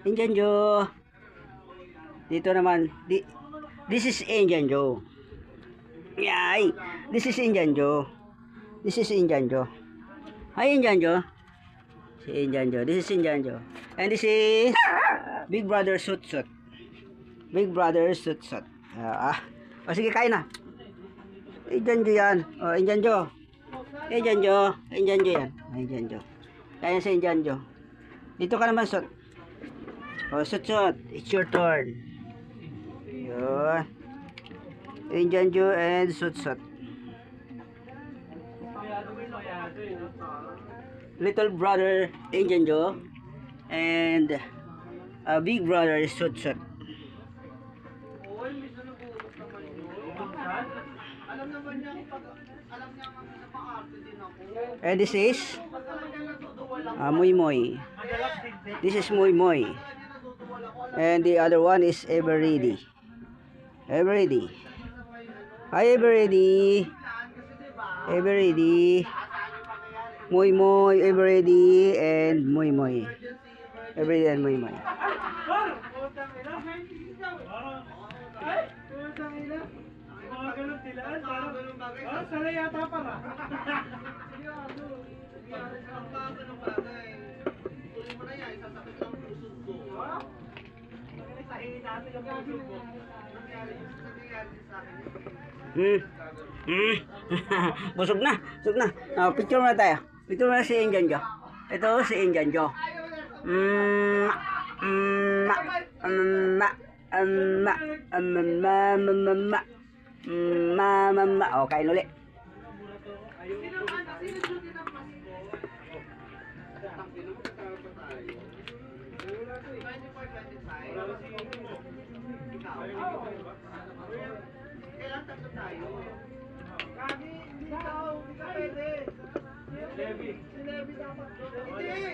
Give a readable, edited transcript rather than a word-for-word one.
Indian Joe. Dito naman, this is Indian Joe. Yay! This is Indian Joe. This is Indian Joe. Hi, Indian Joe. Si Indian Joe. This is Indian Joe. And this is Big Brother Sut Sut. Big Brother Sut Sut. O sige, kain na. Indian Joe yan. O, Indian Joe. Indian Joe. Indian Joe yan. Indian Joe. Kain sa Indian Joe. Dito ka naman, Sut. O, Sut Sut. It's your turn. Yun. Indian Joe and Sut Sut. Little brother Indian Joe and big brother Sut Sut. And this is Muy Muy. This is Muy Muy. And the other one is Everready. Everready. Hi, Everready. Everready. Muy Muy, Everready, and Muy Muy. Everready and Muy Muy. Sanay yata para. Busog na, busog na. Picture muna tayo. Picture muna si Indian Joe. Ito si Indian Joe. O, kain ulit. Kailan tatlo tayo? Kami, ikaw, hindi ka pwede. Si Levi dapat. Hindi!